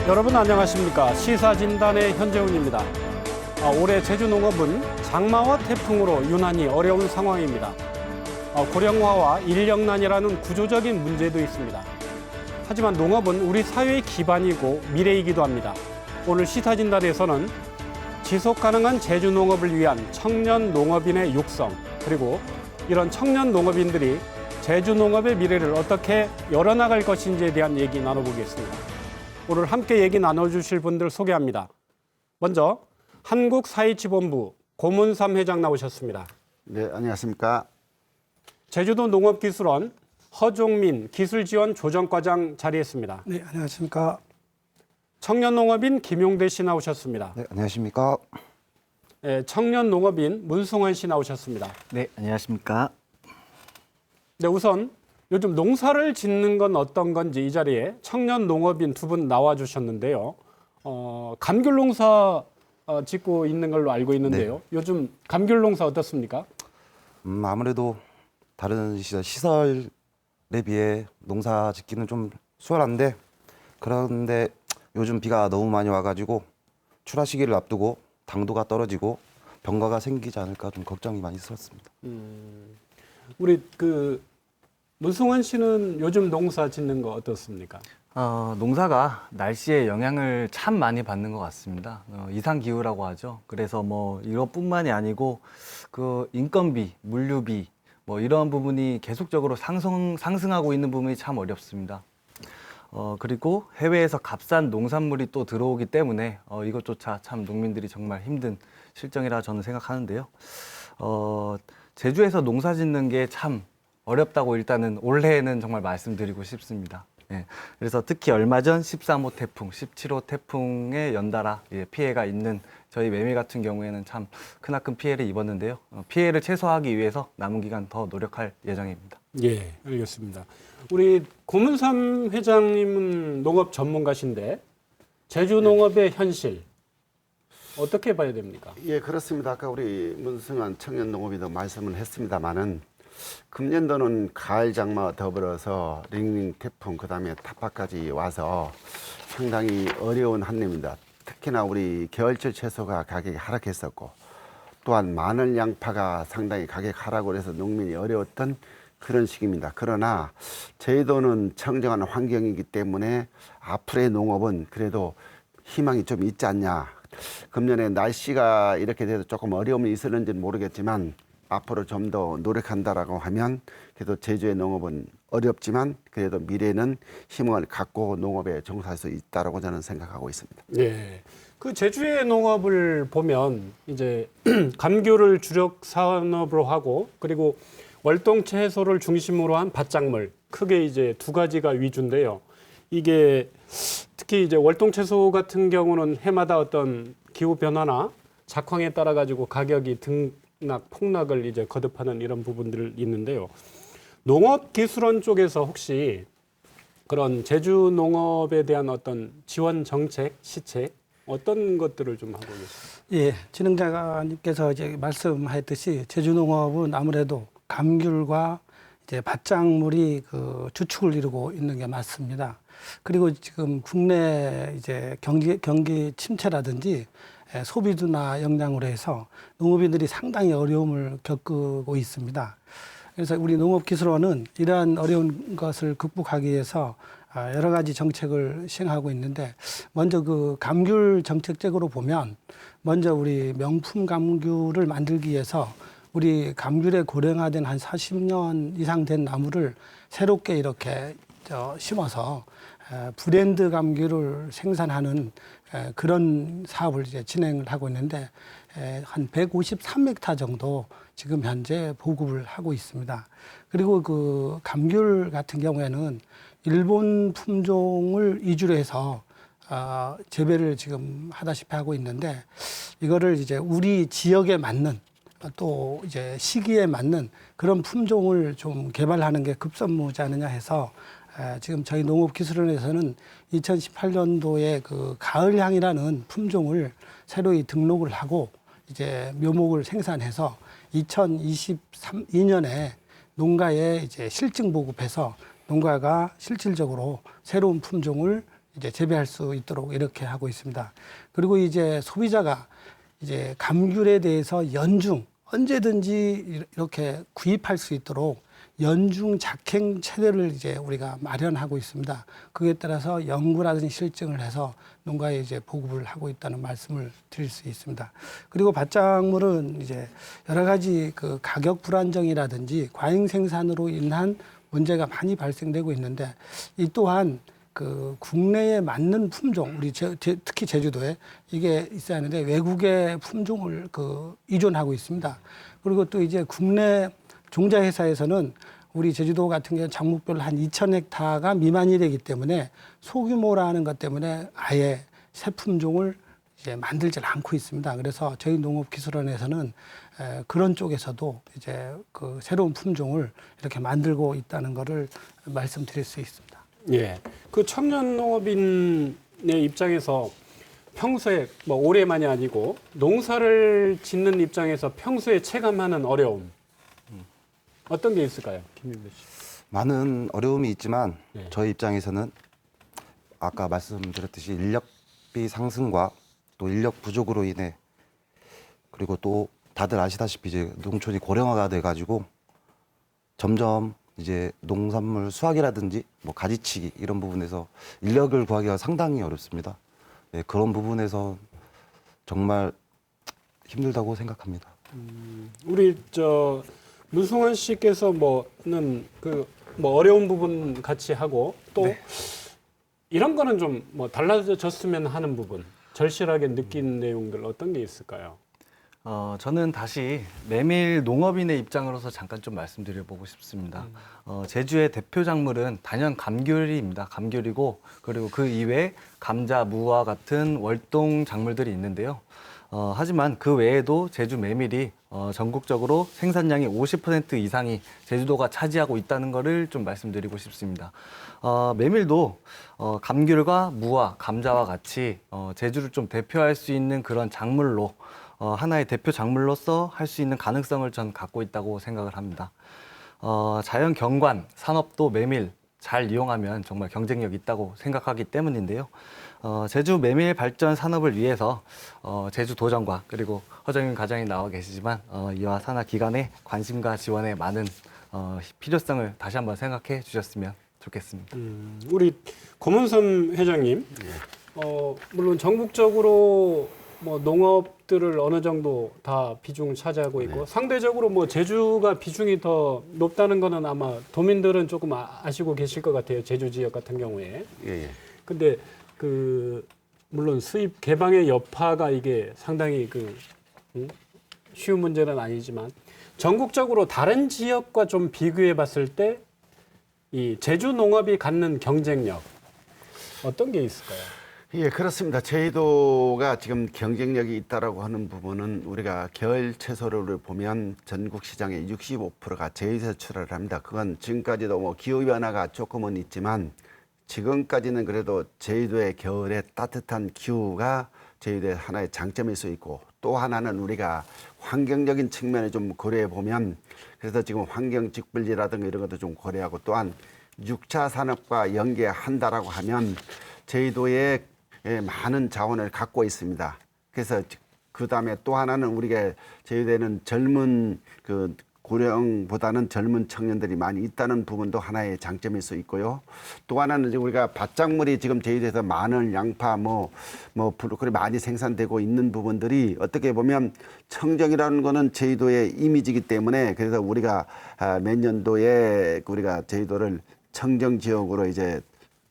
여러분 안녕하십니까? 시사진단의 현재훈입니다. 올해 제주농업은 장마와 태풍으로 유난히 어려운 상황입니다. 고령화와 인력난이라는 구조적인 문제도 있습니다. 하지만 농업은 우리 사회의 기반이고 미래이기도 합니다. 오늘 시사진단에서는 지속가능한 제주농업을 위한 청년 농업인의 육성, 그리고 이런 청년 농업인들이 제주농업의 미래를 어떻게 열어나갈 것인지에 대한 얘기 나눠보겠습니다. 오늘 함께 얘기 나눠주실 분들 소개합니다. 먼저 한국사회지본부 고문삼 회장 나오셨습니다. 네, 안녕하십니까. 제주도 농업기술원 허종민 기술지원 조정과장 자리했습니다. 네, 안녕하십니까. 청년농업인 김용대 씨 나오셨습니다. 네, 안녕하십니까. 네, 청년농업인 문승환 씨 나오셨습니다. 네, 안녕하십니까. 네, 우선 요즘 농사를 짓는 건 어떤 건지 이 자리에 청년 농업인 두 분 나와주셨는데요. 감귤 농사 짓고 있는 걸로 알고 있는데요. 네. 요즘 감귤 농사 어떻습니까? 아무래도 다른 시설에 비해 농사 짓기는 좀 수월한데, 그런데 요즘 비가 너무 많이 와가지고 출하 시기를 앞두고 당도가 떨어지고 병가가 생기지 않을까 좀 걱정이 많이 있었습니다. 우리 문승환 씨는 요즘 농사 짓는 거 어떻습니까? 농사가 날씨의 영향을 참 많이 받는 것 같습니다. 이상 기후라고 하죠. 그래서 뭐 이것뿐만이 아니고 그 인건비, 물류비 뭐 이런 부분이 계속적으로 상승하고 있는 부분이 참 어렵습니다. 그리고 해외에서 값싼 농산물이 또 들어오기 때문에 이것조차 참 농민들이 정말 힘든 실정이라 저는 생각하는데요. 제주에서 농사 짓는 게 참 어렵다고 일단은 올해는 정말 말씀드리고 싶습니다. 예, 그래서 특히 얼마 전 13호 태풍, 17호 태풍에 연달아 피해가 있는 저희 매매 같은 경우에는 참 크나큰 피해를 입었는데요. 피해를 최소화하기 위해서 남은 기간 더 노력할 예정입니다. 예, 알겠습니다. 우리 고문삼 회장님은 농업 전문가신데 제주 농업의 현실 어떻게 봐야 됩니까? 예, 그렇습니다. 아까 우리 문승환 청년 농업인도 말씀을 했습니다마는 금년도는 가을 장마와 더불어서 링링 태풍 그다음에 타파까지 와서 상당히 어려운 한 해입니다. 특히나 우리 겨울철 채소가 가격이 하락했었고 또한 마늘 양파가 상당히 가격 하락을 해서 농민이 어려웠던 그런 시기입니다. 그러나 제주도는 청정한 환경이기 때문에 앞으로의 농업은 그래도 희망이 좀 있지 않냐. 금년에 날씨가 이렇게 돼서 조금 어려움이 있었는지는 모르겠지만 앞으로 좀 더 노력한다라고 하면 그래도 제주의 농업은 어렵지만 그래도 미래는 희망을 갖고 농업에 종사할 수 있다라고 저는 생각하고 있습니다. 네, 그 제주의 농업을 보면 이제 감귤을 주력 산업으로 하고 그리고 월동 채소를 중심으로 한 밭작물 크게 이제 두 가지가 위주인데요. 이게 특히 이제 월동 채소 같은 경우는 해마다 어떤 기후 변화나 작황에 따라 가지고 가격이 폭락을 이제 거듭하는 이런 부분들이 있는데요. 농업기술원 쪽에서 혹시 그런 제주 농업에 대한 어떤 지원 정책, 시책 어떤 것들을 좀 하고 계십니까? 예, 진행자님께서 이제 말씀하셨듯이 제주 농업은 아무래도 감귤과 이제 밭작물이 그 주축을 이루고 있는 게 맞습니다. 그리고 지금 국내 이제 경기 침체라든지 소비 둔화 영향으로 해서 농업인들이 상당히 어려움을 겪고 있습니다. 그래서 우리 농업기술원은 이러한 어려운 것을 극복하기 위해서 여러 가지 정책을 시행하고 있는데 먼저 그 감귤 정책적으로 보면 먼저 우리 명품 감귤을 만들기 위해서 우리 감귤에 고령화된 한 40년 이상 된 나무를 새롭게 이렇게 심어서 브랜드 감귤을 생산하는 그런 사업을 이제 진행을 하고 있는데 한 153헥타 정도 지금 현재 보급을 하고 있습니다. 그리고 그 감귤 같은 경우에는 일본 품종을 위주로 해서 재배를 지금 하다시피 하고 있는데 이거를 이제 우리 지역에 맞는 또 이제 시기에 맞는 그런 품종을 좀 개발하는 게 급선무지 않느냐 해서 지금 저희 농업기술원에서는 2018년도에 그 가을향이라는 품종을 새로이 등록을 하고 이제 묘목을 생산해서 2022년에 농가에 이제 실증 보급해서 농가가 실질적으로 새로운 품종을 이제 재배할 수 있도록 이렇게 하고 있습니다. 그리고 이제 소비자가 이제 감귤에 대해서 연중 언제든지 이렇게 구입할 수 있도록 연중 작행 체계를 이제 우리가 마련하고 있습니다. 그에 따라서 연구라든지 실증을 해서 농가에 이제 보급을 하고 있다는 말씀을 드릴 수 있습니다. 그리고 밭작물은 이제 여러 가지 그 가격 불안정이라든지 과잉 생산으로 인한 문제가 많이 발생되고 있는데 이 또한 그 국내에 맞는 품종, 우리 특히 제주도에 이게 있어야 하는데 외국의 품종을 그 의존하고 있습니다. 그리고 또 이제 국내 종자 회사에서는 우리 제주도 같은 경우는 작목별 한 2,000헥타가 미만이 되기 때문에 소규모라는 것 때문에 아예 새 품종을 이제 만들질 않고 있습니다. 그래서 저희 농업기술원에서는 그런 쪽에서도 이제 그 새로운 품종을 이렇게 만들고 있다는 것을 말씀드릴 수 있습니다. 예. 그 청년 농업인의 입장에서 평소에 뭐 올해만이 아니고 농사를 짓는 입장에서 평소에 체감하는 어려움 어떤 게 있을까요, 김민배 씨? 많은 어려움이 있지만 네. 저희 입장에서는 아까 말씀드렸듯이 인력비 상승과 또 인력 부족으로 인해 그리고 또 다들 아시다시피 이제 농촌이 고령화가 돼가지고 점점 이제 농산물 수확이라든지 뭐 가지치기 이런 부분에서 인력을 구하기가 상당히 어렵습니다. 네, 그런 부분에서 정말 힘들다고 생각합니다. 우리 저 문승환 씨께서 뭐는 그 뭐 어려운 부분 같이 하고 또 네. 이런 거는 좀 뭐 달라졌으면 하는 부분 절실하게 느낀 내용들 어떤 게 있을까요? 저는 다시 메밀 농업인의 입장으로서 잠깐 좀 말씀드려보고 싶습니다. 제주의 대표 작물은 단연 감귤입니다. 감귤이고 그리고 그 이외에 감자, 무와 같은 월동 작물들이 있는데요. 하지만 그 외에도 제주 메밀이 전국적으로 생산량의 50% 이상이 제주도가 차지하고 있다는 것을 좀 말씀드리고 싶습니다. 메밀도 감귤과 무와 감자와 같이 제주를 좀 대표할 수 있는 그런 작물로 하나의 대표 작물로서 할 수 있는 가능성을 전 갖고 있다고 생각을 합니다. 자연 경관 산업도 메밀 잘 이용하면 정말 경쟁력 있다고 생각하기 때문인데요. 제주 메밀 발전 산업을 위해서 제주도정과 그리고 허정윤 과장이 나와 계시지만 이와 산하 기관의 관심과 지원에 많은 필요성을 다시 한번 생각해 주셨으면 좋겠습니다. 우리 고문선 회장님, 물론 전국적으로 뭐 농업들을 어느 정도 다 비중을 차지하고 있고 상대적으로 뭐 제주가 비중이 더 높다는 거는 아마 도민들은 조금 아시고 계실 것 같아요. 제주 지역 같은 경우에. 예, 예. 근데 그 물론 수입 개방의 여파가 이게 상당히 쉬운 문제는 아니지만 전국적으로 다른 지역과 좀 비교해 봤을 때 이 제주 농업이 갖는 경쟁력 어떤 게 있을까요? 예, 그렇습니다. 제주도가 지금 경쟁력이 있다라고 하는 부분은 우리가 겨울 채소를 보면 전국 시장의 65%가 제주에서 출하를 합니다. 그건 지금까지도 뭐 기후 변화가 조금은 있지만 지금까지는 그래도 제주도의 겨울에 따뜻한 기후가 제주도의 하나의 장점일 수 있고 또 하나는 우리가 환경적인 측면을 좀 고려해 보면 그래서 지금 환경 직불지라든가 이런 것도 좀 고려하고 또한 6차 산업과 연계한다라고 하면 제주도에 많은 자원을 갖고 있습니다. 그래서 그 다음에 또 하나는 우리가 제주도에는 젊은 고령보다는 젊은 청년들이 많이 있다는 부분도 하나의 장점일 수 있고요. 또 하나는 우리가 밭작물이 지금 제주도에서 마늘, 양파, 브로콜리 많이 생산되고 있는 부분들이 어떻게 보면 청정이라는 거는 제주도의 이미지이기 때문에 그래서 우리가 몇 년도에 우리가 제주도를 청정 지역으로 이제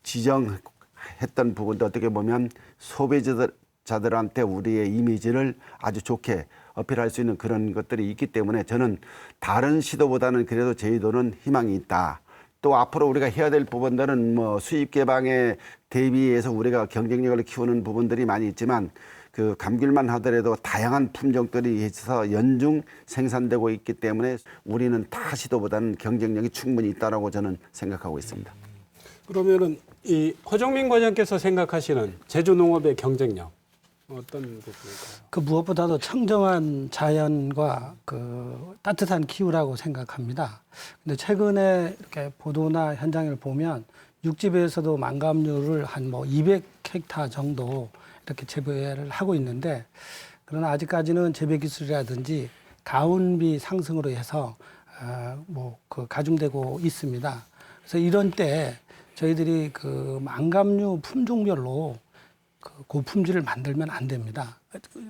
지정했던 부분도 어떻게 보면 소비자들한테 우리의 이미지를 아주 좋게 어필할 수 있는 그런 것들이 있기 때문에 저는 다른 시도보다는 그래도 제주도는 희망이 있다. 또 앞으로 우리가 해야 될 부분들은 뭐 수입 개방에 대비해서 우리가 경쟁력을 키우는 부분들이 많이 있지만 그 감귤만 하더라도 다양한 품종들이 있어서 연중 생산되고 있기 때문에 우리는 타 시도보다는 경쟁력이 충분히 있다라고 저는 생각하고 있습니다. 그러면은 이 허정민 과장께서 생각하시는 제주 농업의 경쟁력 어떤 부분일까요? 그 무엇보다도 청정한 자연과 그 따뜻한 기후라고 생각합니다. 근데 최근에 이렇게 보도나 현장을 보면 육지배에서도 망감류를 한 뭐 200헥타 정도 이렇게 재배를 하고 있는데, 그러나 아직까지는 재배 기술이라든지 가온비 상승으로 해서 뭐 그 가중되고 있습니다. 그래서 이런 때 저희들이 그 망감류 품종별로 그 고품질을 만들면 안 됩니다.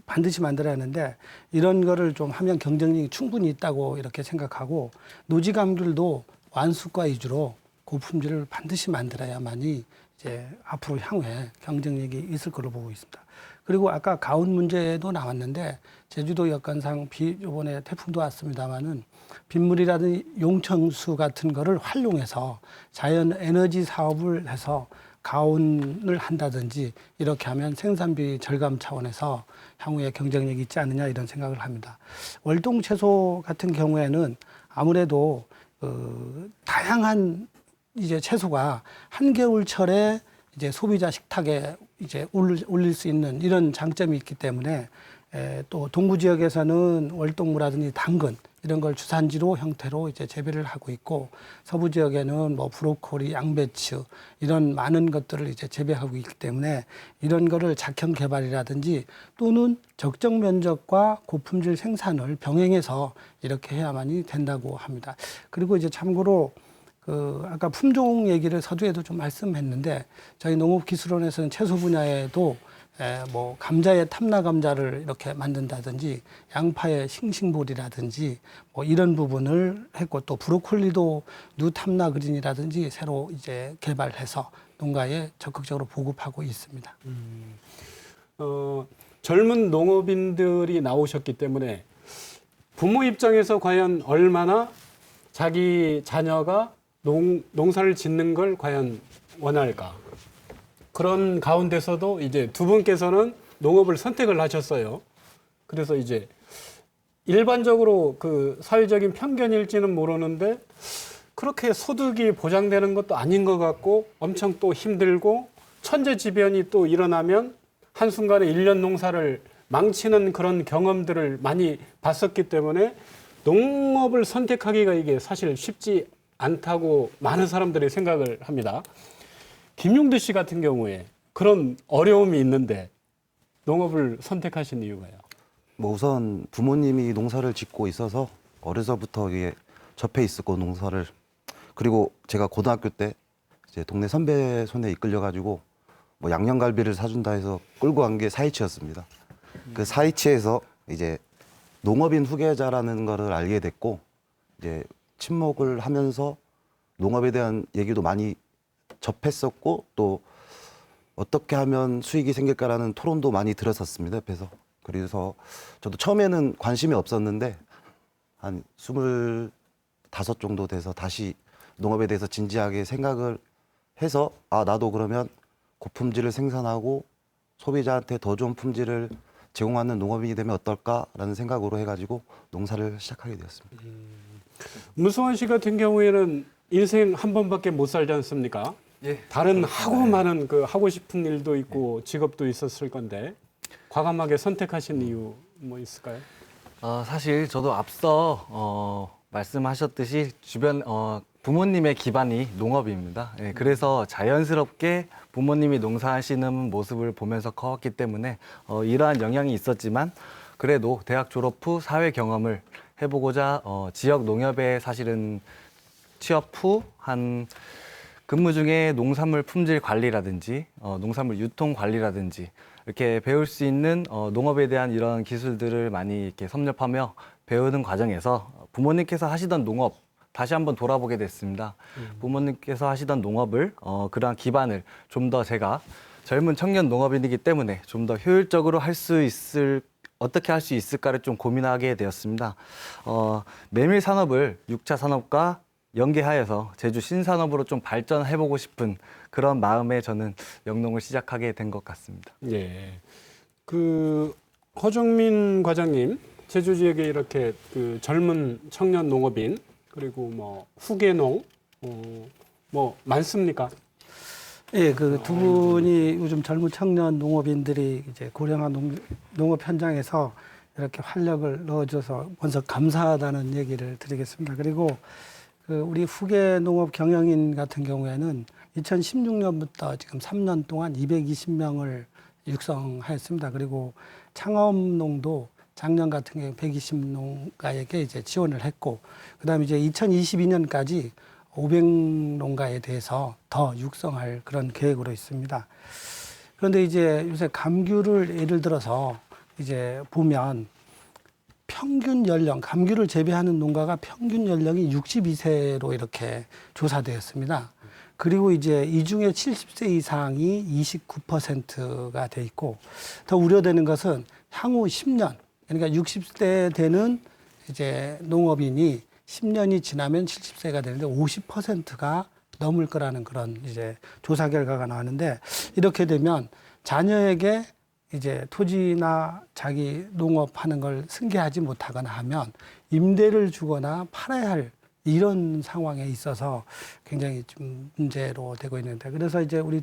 반드시 만들어야 하는데, 이런 거를 좀 하면 경쟁력이 충분히 있다고 이렇게 생각하고, 노지감귤도 완숙과 위주로 고품질을 반드시 만들어야만이 이제 앞으로 향후에 경쟁력이 있을 거로 보고 있습니다. 그리고 아까 가온 문제도 나왔는데, 제주도 여건상 이번에 태풍도 왔습니다마는 빗물이라든지 용천수 같은 거를 활용해서 자연 에너지 사업을 해서 가온을 한다든지 이렇게 하면 생산비 절감 차원에서 향후에 경쟁력이 있지 않느냐 이런 생각을 합니다. 월동 채소 같은 경우에는 아무래도 다양한 이제 채소가 한겨울철에 이제 소비자 식탁에 이제 올릴 수 있는 이런 장점이 있기 때문에, 또 동부 지역에서는 월동무라든지 당근 이런 걸 주산지로 형태로 이제 재배를 하고 있고, 서부 지역에는 뭐 브로콜리, 양배추 이런 많은 것들을 이제 재배하고 있기 때문에, 이런 거를 작형 개발이라든지 또는 적정 면적과 고품질 생산을 병행해서 이렇게 해야만이 된다고 합니다. 그리고 이제 참고로 아까 품종 얘기를 서두에도 좀 말씀했는데, 저희 농업기술원에서는 채소 분야에도 뭐 감자의 탐나 감자를 이렇게 만든다든지 양파의 싱싱볼이라든지 뭐 이런 부분을 했고, 또 브로콜리도 누 탐나 그린이라든지 새로 이제 개발해서 농가에 적극적으로 보급하고 있습니다. 젊은 농업인들이 나오셨기 때문에 부모 입장에서 과연 얼마나 자기 자녀가 농사를 짓는 걸 과연 원할까? 그런 가운데서도 이제 두 분께서는 농업을 선택을 하셨어요. 그래서 이제 일반적으로 그 사회적인 편견일지는 모르는데, 그렇게 소득이 보장되는 것도 아닌 것 같고, 엄청 또 힘들고, 천재지변이 또 일어나면 한순간에 1년 농사를 망치는 그런 경험들을 많이 봤었기 때문에 농업을 선택하기가 이게 사실 쉽지 않다고 많은 사람들이 생각을 합니다. 김용대 씨 같은 경우에 그런 어려움이 있는데 농업을 선택하신 이유가요? 뭐 우선 부모님이 농사를 짓고 있어서 어려서부터 이게 접해 있었고, 농사를. 그리고 제가 고등학교 때 이제 동네 선배 손에 이끌려가지고 뭐 양념갈비를 사준다 해서 끌고 간 게 사이치였습니다. 그 사이치에서 이제 농업인 후계자라는 거를 알게 됐고, 이제 친목을 하면서 농업에 대한 얘기도 많이 접했었고, 또 어떻게 하면 수익이 생길까라는 토론도 많이 들었었습니다, 옆에서. 그래서 저도 처음에는 관심이 없었는데 한 25 정도 돼서 다시 농업에 대해서 진지하게 생각을 해서, 나도 그러면 고품질을 생산하고 소비자한테 더 좋은 품질을 제공하는 농업인이 되면 어떨까라는 생각으로 해가지고 농사를 시작하게 되었습니다. 문성환 씨 같은 경우에는 인생 한 번밖에 못 살지 않습니까? 예. 다른 하고 많은 그 하고 싶은 일도 있고 직업도 있었을 건데 과감하게 선택하신 이유 뭐 있을까요? 사실 저도 앞서 말씀하셨듯이 주변 부모님의 기반이 농업입니다. 예, 그래서 자연스럽게 부모님이 농사하시는 모습을 보면서 커왔기 때문에 이러한 영향이 있었지만, 그래도 대학 졸업 후 사회 경험을 해보고자 지역 농협에 사실은 취업 후 한 근무 중에 농산물 품질 관리라든지 농산물 유통 관리라든지 이렇게 배울 수 있는 농업에 대한 이런 기술들을 많이 이렇게 섭렵하며 배우는 과정에서 부모님께서 하시던 농업 다시 한번 돌아보게 됐습니다. 부모님께서 하시던 농업을 그러한 기반을 좀 더 제가 젊은 청년 농업인이기 때문에 좀 더 효율적으로 어떻게 할 수 있을까를 좀 고민하게 되었습니다. 메밀 산업을 6차 산업과 연계하여서 제주 신산업으로 좀 발전해보고 싶은 그런 마음에 저는 영농을 시작하게 된 것 같습니다. 예. 그 허정민 과장님, 제주 지역에 이렇게 그 젊은 청년 농업인 그리고 뭐 후계농 뭐 많습니까? 예, 그 두 분이 요즘 젊은 청년 농업인들이 이제 고령화 농업 현장에서 이렇게 활력을 넣어줘서 먼저 감사하다는 얘기를 드리겠습니다. 그리고 우리 후계 농업 경영인 같은 경우에는 2016년부터 지금 3년 동안 220명을 육성하였습니다. 그리고 창업농도 작년 같은 경우 120농가에게 이제 지원을 했고, 그다음에 이제 2022년까지 500농가에 대해서 더 육성할 그런 계획으로 있습니다. 그런데 이제 요새 감귤을 예를 들어서 이제 보면 평균 연령, 감귤을 재배하는 농가가 평균 연령이 62세로 이렇게 조사되었습니다. 그리고 이제 이 중에 70세 이상이 29%가 돼 있고, 더 우려되는 것은 향후 10년, 그러니까 60세 되는 이제 농업인이 10년이 지나면 70세가 되는데 50%가 넘을 거라는 그런 이제 조사 결과가 나왔는데, 이렇게 되면 자녀에게 이제 토지나 자기 농업하는 걸 승계하지 못하거나 하면 임대를 주거나 팔아야 할 이런 상황에 있어서 굉장히 좀 문제로 되고 있는데, 그래서 이제 우리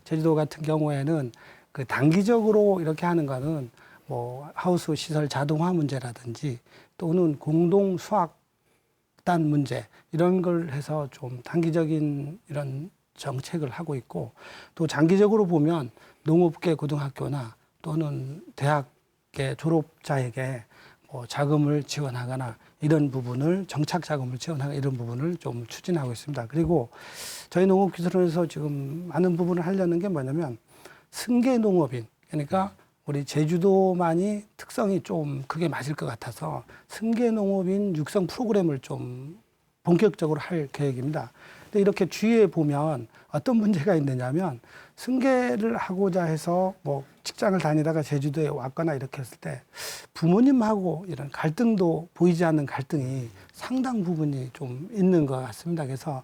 제주도 같은 경우에는 그 단기적으로 이렇게 하는 거는 뭐 하우스 시설 자동화 문제라든지 또는 공동 수확단 문제 이런 걸 해서 좀 단기적인 이런 정책을 하고 있고, 또 장기적으로 보면 농업계 고등학교나 또는 대학계 졸업자에게 뭐 자금을 지원하거나 이런 부분을 정착 자금을 지원하거나 이런 부분을 좀 추진하고 있습니다. 그리고 저희 농업기술원에서 지금 많은 부분을 하려는 게 뭐냐면 승계 농업인, 그러니까 우리 제주도만이 특성이 좀 그게 맞을 것 같아서 승계 농업인 육성 프로그램을 좀 본격적으로 할 계획입니다. 근데 이렇게 주위에 보면 어떤 문제가 있느냐면 승계를 하고자 해서 뭐 직장을 다니다가 제주도에 왔거나 이렇게 했을 때 부모님하고 이런 갈등도 보이지 않는 갈등이 상당 부분이 좀 있는 것 같습니다. 그래서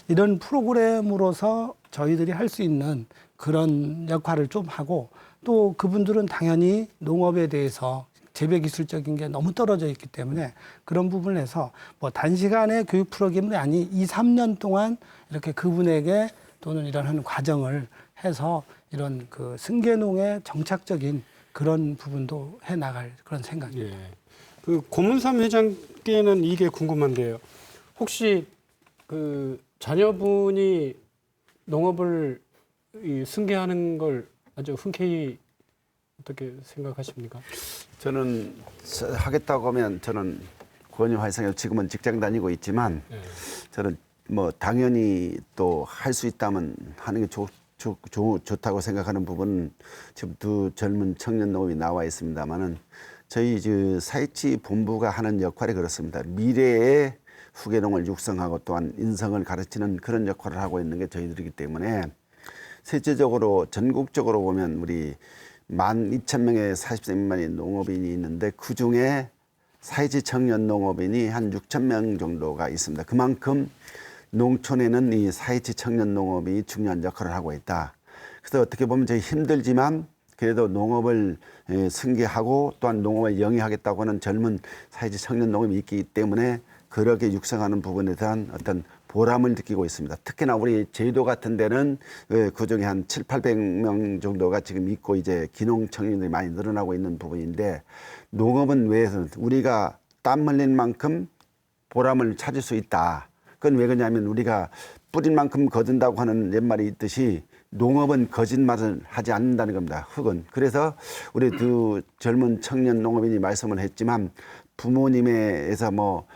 이런 프로그램으로서 저희들이 할 수 있는 그런 역할을 좀 하고, 또 그분들은 당연히 농업에 대해서 재배 기술적인 게 너무 떨어져 있기 때문에 그런 부분에서 뭐 단시간에 교육 프로그램이 아닌 2, 3년 동안 이렇게 그분에게 또는 이런 과정을 해서 이런 그 승계농의 정착적인 그런 부분도 해 나갈 그런 생각입니다. 예. 그 고문삼 회장께는 이게 궁금한데요. 혹시 그 자녀분이 농업을 승계하는 걸 아주 흔쾌히 어떻게 생각하십니까? 저는 하겠다고 하면 저는 권유활성에 지금은 직장 다니고 있지만 저는 뭐 당연히 또 할 수 있다면 하는 게 좋다고 생각하는 부분은 지금 두 젊은 청년 농업이 나와 있습니다만은 저희 사회치 본부가 하는 역할이 그렇습니다. 미래의 후계농을 육성하고 또한 인성을 가르치는 그런 역할을 하고 있는 게 저희들이기 때문에 실제적으로 전국적으로 보면 우리 12,000명의 40세 미만의 농업인이 있는데 그중에 사회지 청년 농업인이 한 6,000명 정도가 있습니다. 그만큼 농촌에는 이 사회지 청년 농업이 중요한 역할을 하고 있다. 그래서 어떻게 보면 저희 힘들지만 그래도 농업을 승계하고 또한 농업을 영위하겠다고 하는 젊은 사회지 청년 농업이 있기 때문에 그렇게 육성하는 부분에 대한 어떤 보람을 느끼고 있습니다. 특히나 우리 제주도 같은 데는 그중에 한 700~800명 정도가 지금 있고 이제 기농 청년들이 많이 늘어나고 있는 부분인데, 농업은 왜 우리가 땀 흘린 만큼 보람을 찾을 수 있다. 그건 왜 그러냐면 우리가 뿌린 만큼 거둔다고 하는 옛말이 있듯이 농업은 거짓말을 하지 않는다는 겁니다. 흙은. 그래서 우리 두 젊은 청년 농업인이 말씀을 했지만 부모님에서 뭐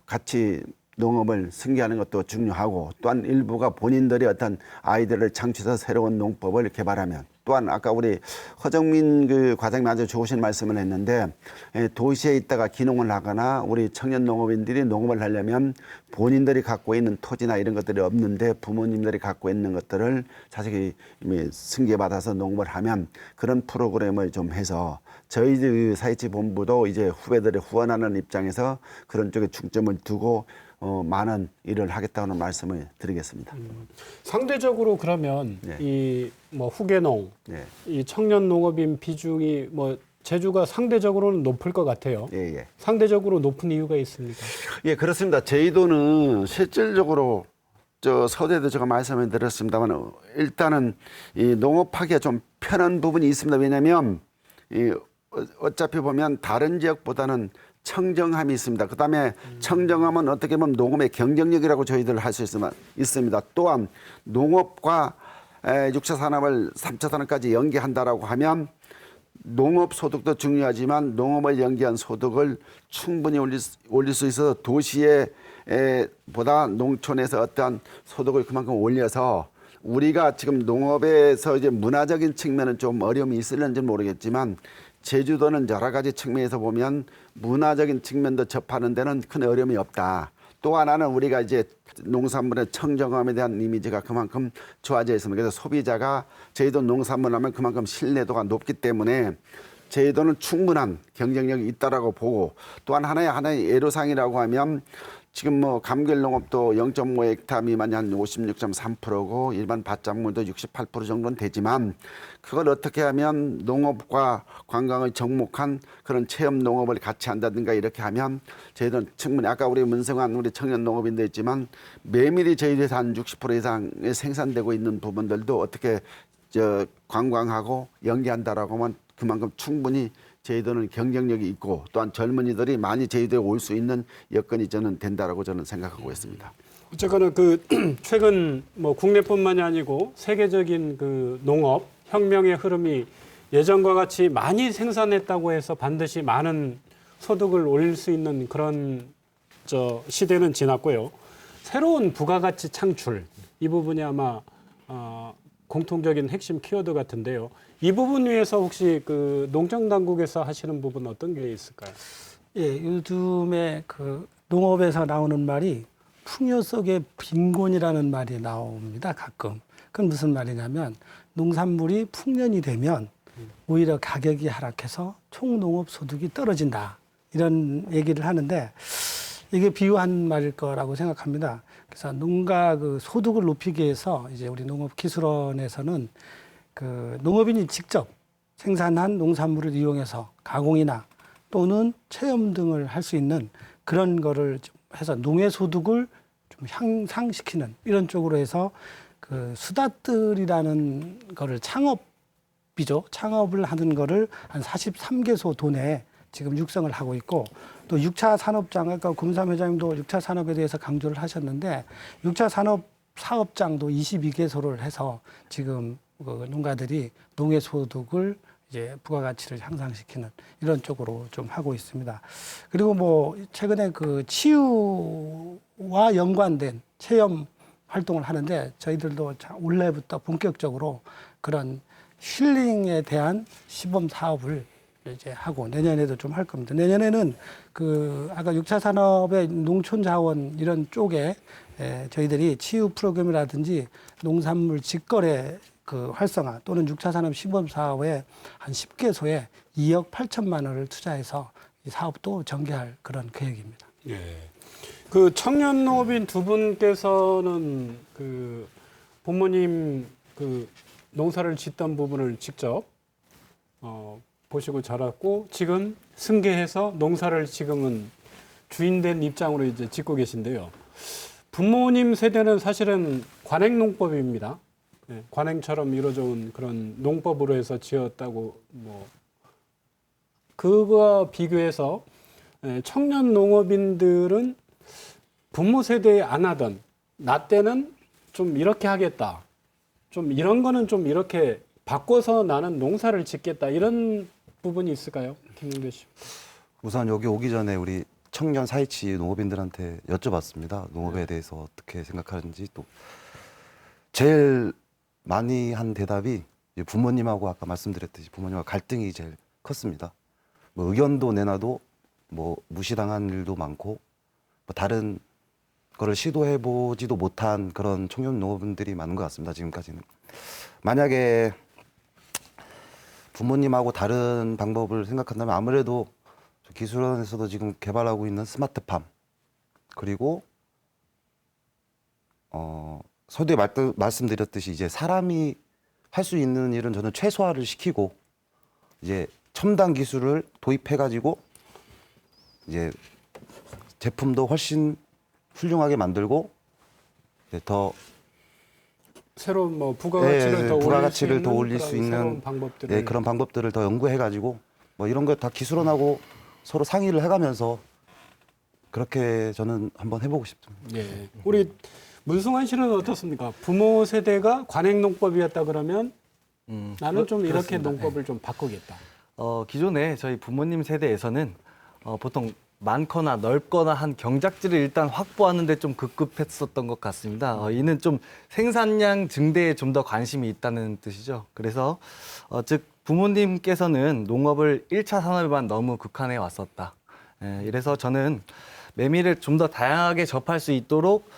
같이 농업을 승계하는 것도 중요하고, 또한 일부가 본인들이 어떤 아이디어를 창출해서 새로운 농법을 개발하면, 또한 아까 우리 허정민 그 과장님 아주 좋으신 말씀을 했는데 도시에 있다가 기농을 하거나 우리 청년 농업인들이 농업을 하려면 본인들이 갖고 있는 토지나 이런 것들이 없는데 부모님들이 갖고 있는 것들을 자식이 승계받아서 농업을 하면 그런 프로그램을 좀 해서 저희 사회치 본부도 이제 후배들의 후원하는 입장에서 그런 쪽에 중점을 두고 많은 일을 하겠다는 말씀을 드리겠습니다. 상대적으로 그러면 네. 이 뭐 후계농, 네. 이 청년 농업인 비중이 뭐 제주가 상대적으로는 높을 것 같아요. 예, 예. 상대적으로 높은 이유가 있습니까? 예, 그렇습니다. 제주도는 실질적으로 서대도 제가 말씀을 드렸습니다만 일단은 이 농업하기가 좀 편한 부분이 있습니다. 왜냐하면 어차피 보면 다른 지역보다는 청정함이 있습니다. 그다음에 청정함은 어떻게 보면 농업의 경쟁력이라고 저희들 할 수 있습니다. 또한 농업과 6차 산업을 3차 산업까지 연계한다라고 하면 농업 소득도 중요하지만 농업을 연계한 소득을 충분히 올릴 수 있어서 도시에 보다 농촌에서 어떠한 소득을 그만큼 올려서 우리가 지금 농업에서 이제 문화적인 측면은 좀 어려움이 있을는지 모르겠지만 제주도는 여러 가지 측면에서 보면 문화적인 측면도 접하는 데는 큰 어려움이 없다. 또 하나는 우리가 이제 농산물의 청정함에 대한 이미지가 그만큼 좋아져 있습니다. 그래서 소비자가 제주도 농산물 하면 그만큼 신뢰도가 높기 때문에 제주도는 충분한 경쟁력이 있다라고 보고 또한 하나의 애로사항이라고 하면 지금 뭐 감귤 농업도 0.5헥타 미만이 한 56.3%고 일반 밭작물도 68% 정도는 되지만 그걸 어떻게 하면 농업과 관광을 접목한 그런 체험 농업을 같이 한다든가 이렇게 하면 저희들은 충분히 아까 우리 문성한 우리 청년 농업인도 있지만 메밀이 저희들에서 한 60% 이상이 생산되고 있는 부분들도 어떻게 관광하고 연계한다라고 하면 그만큼 충분히 저희들은 경쟁력이 있고 또한 젊은이들이 많이 저희들에 올 수 있는 여건이 저는 된다라고 저는 생각하고 있습니다. 어쨌거나 그 최근 뭐 국내뿐만이 아니고 세계적인 그 농업 혁명의 흐름이 예전과 같이 많이 생산했다고 해서 반드시 많은 소득을 올릴 수 있는 그런 시대는 지났고요. 새로운 부가가치 창출 이 부분이 아마 공통적인 핵심 키워드 같은데요. 이 부분 위해서 혹시 그 농정당국에서 하시는 부분 어떤 게 있을까요? 예, 요즘에 그 농업에서 나오는 말이 풍요 속의 빈곤이라는 말이 나옵니다. 가끔. 그건 무슨 말이냐면 농산물이 풍년이 되면 오히려 가격이 하락해서 총농업 소득이 떨어진다. 이런 얘기를 하는데 이게 비유한 말일 거라고 생각합니다. 그래서 농가 그 소득을 높이기 위해서 이제 우리 농업기술원에서는 그 농업인이 직접 생산한 농산물을 이용해서 가공이나 또는 체험 등을 할 수 있는 그런 거를 좀 해서 농해 소득을 좀 향상시키는 이런 쪽으로 해서 그 수다뜰이라는 거를 창업을 하는 거를 한 43개소 도내에 지금 육성을 하고 있고 또 6차 산업장 아까 금삼 회장님도 6차 산업에 대해서 강조를 하셨는데 6차 산업 사업장도 22개소를 해서 지금 그 농가들이 농해 소득을 이제 부가가치를 향상시키는 이런 쪽으로 좀 하고 있습니다. 그리고 뭐 최근에 그 치유와 연관된 체험 활동을 하는데 저희들도 올해부터 본격적으로 그런 힐링에 대한 시범 사업을 이제 하고 내년에도 좀 할 겁니다. 내년에는 그 아까 6차 산업의 농촌 자원 이런 쪽에 저희들이 치유 프로그램이라든지 농산물 직거래 그 활성화 또는 6차 산업 시범 사업에 한 10개소에 2억 8천만 원을 투자해서 이 사업도 전개할 그런 계획입니다. 예. 그 청년 농업인 두 분께서는 그 부모님 그 농사를 짓던 부분을 직접 보시고 자랐고 지금 승계해서 농사를 지금은 주인된 입장으로 이제 짓고 계신데요. 부모님 세대는 사실은 관행농법입니다. 네, 관행처럼 이루어져 온 그런 농법으로 해서 지었다고 뭐 그거와 비교해서 청년 농업인들은 부모 세대에 안 하던 나 때는 좀 이렇게 하겠다. 좀 이런 거는 좀 이렇게 바꿔서 나는 농사를 짓겠다. 이런 부분이 있을까요? 김용대 씨. 우선 여기 오기 전에 우리 청년 사이치 농업인들한테 여쭤봤습니다. 농업에 대해서 어떻게 생각하는지 또 제일 많이 한 대답이 부모님하고 아까 말씀드렸듯이 부모님과 갈등이 제일 컸습니다. 뭐 의견도 내놔도 뭐 무시당한 일도 많고 뭐 다른 거를 시도해보지도 못한 그런 청년 농업인들이 많은 것 같습니다. 지금까지는. 만약에 부모님하고 다른 방법을 생각한다면 아무래도 기술원에서도 지금 개발하고 있는 스마트팜 그리고 서두에 말씀드렸듯이 이제 사람이 할 수 있는 일은 저는 최소화를 시키고 이제 첨단 기술을 도입해가지고 이제 제품도 훨씬 훌륭하게 만들고 이제 더 새로운 뭐 부가가치를 더 올릴 수 있는 새로운 방법들을 방법들을 그런 방법들을 더 연구해가지고 뭐 이런 거 다 기술원하고 서로 상의를 해가면서 그렇게 저는 한번 해보고 싶습니다. 예. 우리 문승환 씨는 어떻습니까? 부모 세대가 관행농법이었다 그러면 나는 좀 이렇게 그렇습니다. 농법을 좀 바꾸겠다. 기존에 저희 부모님 세대에서는 보통 많거나 넓거나 한 경작지를 일단 확보하는 데 좀 급급했었던 것 같습니다. 이는 좀 생산량 증대에 좀 더 관심이 있다는 뜻이죠. 그래서 즉 부모님께서는 농업을 1차 산업에만 너무 국한해 왔었다. 이래서 저는 메밀을 좀 더 다양하게 접할 수 있도록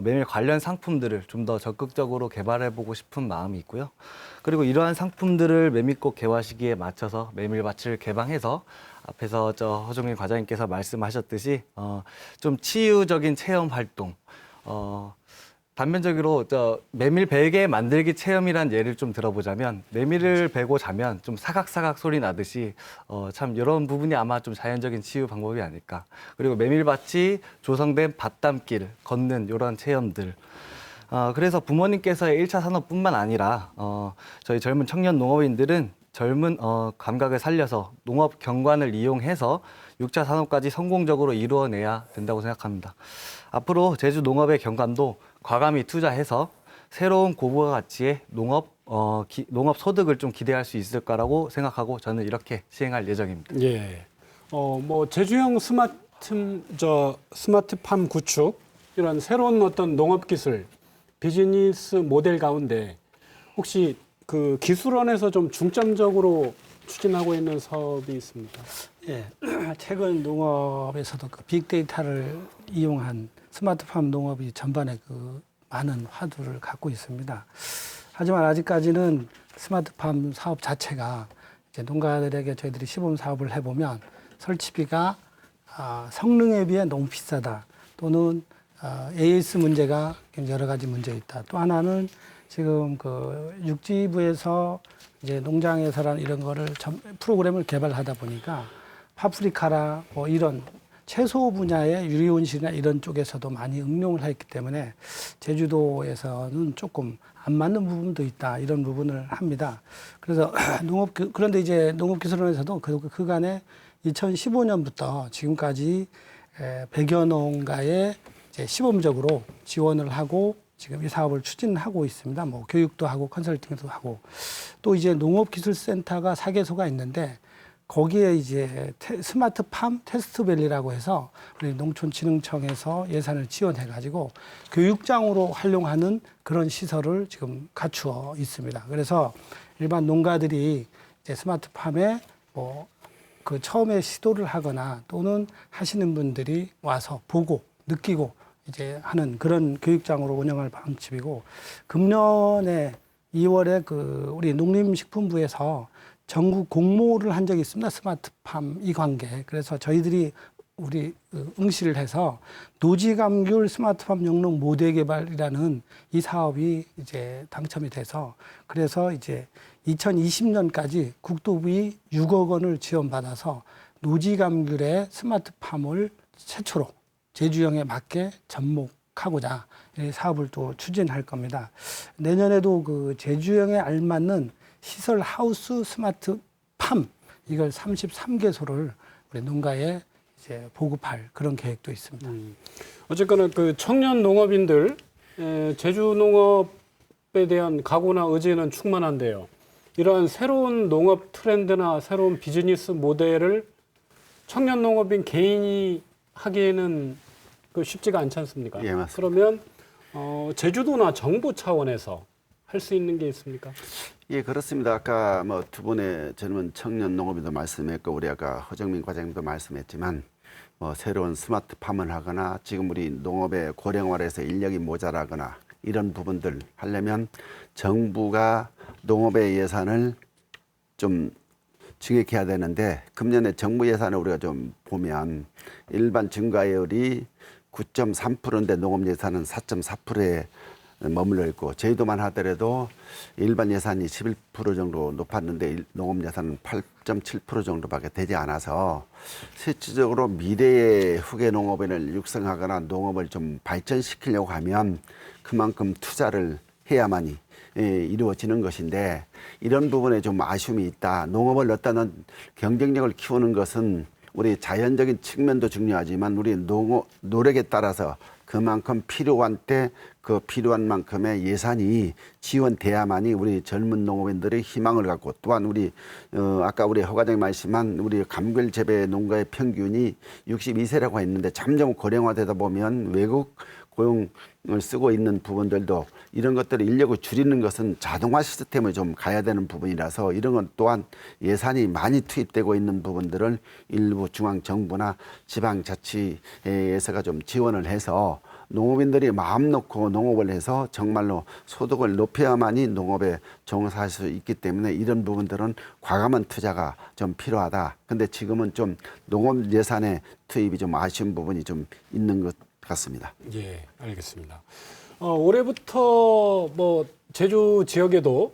메밀 관련 상품들을 좀 더 적극적으로 개발해보고 싶은 마음이 있고요. 그리고 이러한 상품들을 메밀꽃 개화 시기에 맞춰서 메밀밭을 개방해서 앞에서 허종민 과장님께서 말씀하셨듯이 좀 치유적인 체험 활동, 반면적으로 메밀 베개 만들기 체험이란 예를 좀 들어보자면 메밀을 베고 자면 좀 사각사각 소리 나듯이 참 이런 부분이 아마 좀 자연적인 치유 방법이 아닐까. 그리고 메밀밭이 조성된 밭담길 걷는 이런 체험들. 그래서 부모님께서의 1차 산업뿐만 아니라 저희 젊은 청년 농업인들은 젊은 감각을 살려서 농업 경관을 이용해서 6차 산업까지 성공적으로 이루어내야 된다고 생각합니다. 앞으로 제주 농업의 경관도 과감히 투자해서 새로운 고부가 가치의 농업 소득을 좀 기대할 수 있을까라고 생각하고 저는 이렇게 시행할 예정입니다. 예. 뭐 제주형 스마트팜 구축 이런 새로운 어떤 농업 기술 비즈니스 모델 가운데 혹시 그 기술원에서 좀 중점적으로 추진하고 있는 사업이 있습니까? 예, 최근 농업에서도 그 빅데이터를 이용한 스마트팜 농업이 전반에 그 많은 화두를 갖고 있습니다. 하지만 아직까지는 스마트팜 사업 자체가 이제 농가들에게 저희들이 시범 사업을 해보면 설치비가 성능에 비해 너무 비싸다, 또는 AS 문제가 여러 가지 문제 있다. 또 하나는 지금 그 육지부에서 이제 농장에서라는 이런 거를 프로그램을 개발하다 보니까 파프리카라 뭐 이런 채소 분야의 유리온실이나 이런 쪽에서도 많이 응용을 했기 때문에 제주도에서는 조금 안 맞는 부분도 있다, 이런 부분을 합니다. 그래서 그런데 이제 농업기술원에서도 그간에 2015년부터 지금까지 100여 농가에 이제 시범적으로 지원을 하고 지금 이 사업을 추진하고 있습니다. 뭐 교육도 하고 컨설팅도 하고, 또 이제 농업기술센터가 4개소가 있는데 거기에 이제 스마트팜 테스트밸리라고 해서 우리 농촌진흥청에서 예산을 지원해 가지고 교육장으로 활용하는 그런 시설을 지금 갖추어 있습니다. 그래서 일반 농가들이 이제 스마트팜에 뭐 그 처음에 시도를 하거나 또는 하시는 분들이 와서 보고 느끼고 이제 하는 그런 교육장으로 운영할 방침이고, 금년에 2월에 그 우리 농림식품부에서 전국 공모를 한 적이 있습니다. 스마트팜 이 관계. 그래서 저희들이 우리 응시를 해서 노지감귤 스마트팜 영농 모델 개발이라는 이 사업이 이제 당첨이 돼서, 그래서 이제 2020년까지 국토부이 6억 원을 지원받아서 노지감귤의 스마트팜을 최초로 제주형에 맞게 접목하고자 이 사업을 또 추진할 겁니다. 내년에도 그 제주형에 알맞는 시설 하우스 스마트팜 이걸 33개소를 우리 농가에 이제 보급할 그런 계획도 있습니다. 어쨌거나 그 청년 농업인들 제주 농업에 대한 각오나 의지는 충만한데요. 이러한 새로운 농업 트렌드나 새로운 비즈니스 모델을 청년 농업인 개인이 하기에는 그 쉽지가 않지 않습니까? 예, 맞습니다. 그러면 제주도나 정부 차원에서 할 수 있는 게 있습니까? 예, 그렇습니다. 아까 뭐 두 분의 젊은 청년 농업인도 말씀했고, 우리 아까 허정민 과장님도 말씀했지만, 뭐 새로운 스마트팜을 하거나 지금 우리 농업의 고령화해서 인력이 모자라거나 이런 부분들 하려면 정부가 농업의 예산을 좀 증액해야 되는데, 금년에 정부 예산을 우리가 좀 보면 일반 증가율이 9.3%인데 농업 예산은 4.4%에 머물러 있고, 제주도만 하더라도 일반 예산이 11% 정도 높았는데 농업 예산은 8.7% 정도밖에 되지 않아서 실질적으로 미래의 후계 농업인을 육성하거나 농업을 좀 발전시키려고 하면 그만큼 투자를 해야만이 이루어지는 것인데, 이런 부분에 좀 아쉬움이 있다. 농업을 어떤 경쟁력을 키우는 것은 우리 자연적인 측면도 중요하지만 우리 노력에 따라서 그만큼 필요한 때 그 필요한 만큼의 예산이 지원돼야만이 우리 젊은 농업인들의 희망을 갖고 또한 우리 아까 우리 허 과장님 말씀한 우리 감귤 재배 농가의 평균이 62세라고 했는데 점점 고령화되다 보면 외국 고용을 쓰고 있는 부분들도 이런 것들을 인력을 줄이는 것은 자동화 시스템을 좀 가야 되는 부분이라서 이런 건 또한 예산이 많이 투입되고 있는 부분들을 일부 중앙정부나 지방자치에서가 좀 지원을 해서 농업인들이 마음 놓고 농업을 해서 정말로 소득을 높여야만이 농업에 종사할 수 있기 때문에 이런 부분들은 과감한 투자가 좀 필요하다. 근데 지금은 좀 농업 예산의 투입이 좀 아쉬운 부분이 좀 있는 것 같습니다. 예, 알겠습니다. 올해부터 뭐 제주 지역에도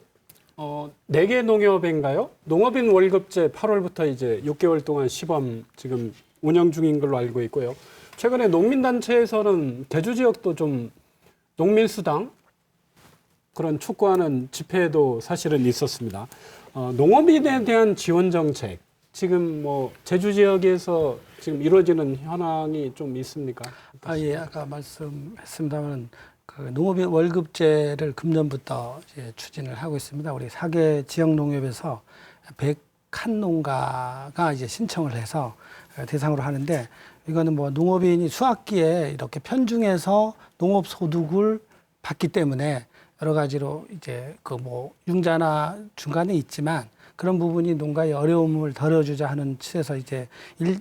4개 농협인가요? 농업인 월급제 8월부터 이제 6개월 동안 시범 지금 운영 중인 걸로 알고 있고요. 최근에 농민단체에서는 대주 지역도 좀 농민수당 그런 촉구하는 집회도 사실은 있었습니다. 농업인에 대한 지원 정책 지금 뭐 제주 지역에서 지금 이루어지는 현황이 좀 있습니까? 예, 아까 말씀했습니다만 그 농업인 월급제를 금년부터 이제 추진을 하고 있습니다. 우리 4개 지역 농협에서 101 농가가 이제 신청을 해서 대상으로 하는데 이거는 뭐 농업인이 수학기에 이렇게 편중해서 농업 소득을 받기 때문에 여러 가지로 이제 그 뭐 융자나 중간에 있지만 그런 부분이 농가의 어려움을 덜어주자 하는 뜻에서 이제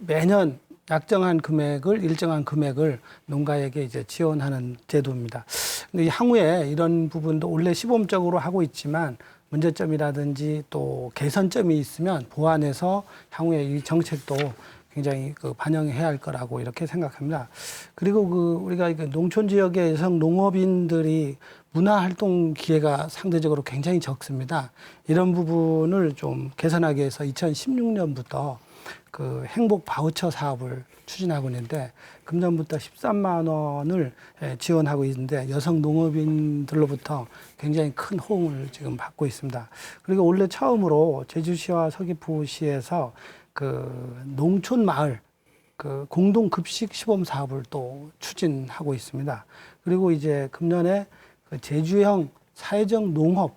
매년 약정한 금액을 일정한 금액을 농가에게 이제 지원하는 제도입니다. 근데 향후에 이런 부분도 원래 시범적으로 하고 있지만 문제점이라든지 또 개선점이 있으면 보완해서 향후에 이 정책도 굉장히 그 반영해야 할 거라고 이렇게 생각합니다. 그리고 그 우리가 농촌 지역의 여성 농업인들이 문화 활동 기회가 상대적으로 굉장히 적습니다. 이런 부분을 좀 개선하기 위해서 2016년부터 그 행복 바우처 사업을 추진하고 있는데 금년부터 13만 원을 지원하고 있는데 여성 농업인들로부터 굉장히 큰 호응을 지금 받고 있습니다. 그리고 올해 처음으로 제주시와 서귀포시에서 그 농촌 마을 그 공동 급식 시범 사업을 또 추진하고 있습니다. 그리고 이제 금년에 그 제주형 사회적 농업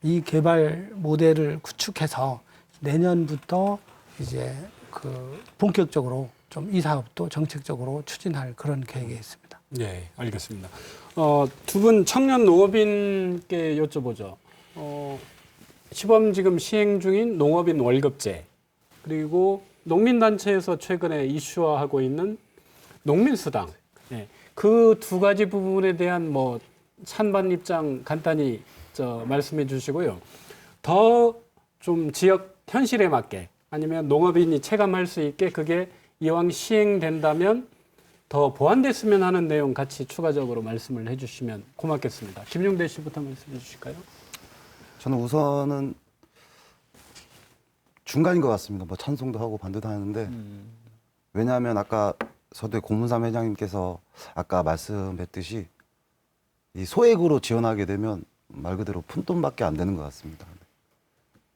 이 개발 모델을 구축해서 내년부터 이제 그 본격적으로 좀 이 사업도 정책적으로 추진할 그런 계획이 있습니다. 네, 알겠습니다. 두 분 청년 농업인께 여쭤보죠. 시범 지금 시행 중인 농업인 월급제 그리고 농민단체에서 최근에 이슈화하고 있는 농민수당. 네, 그 두 가지 부분에 대한 뭐 찬반 입장 간단히 말씀해 주시고요. 더 좀 지역 현실에 맞게 아니면 농업인이 체감할 수 있게 그게 이왕 시행된다면 더 보완됐으면 하는 내용 같이 추가적으로 말씀을 해주시면 고맙겠습니다. 김용대 씨부터 말씀해 주실까요? 저는 우선은 중간인 것 같습니다. 뭐 찬송도 하고 반대도 하는데 왜냐하면 아까 서대 고문삼 회장님께서 아까 말씀했듯이 이 소액으로 지원하게 되면 말 그대로 푼돈밖에 안 되는 것 같습니다.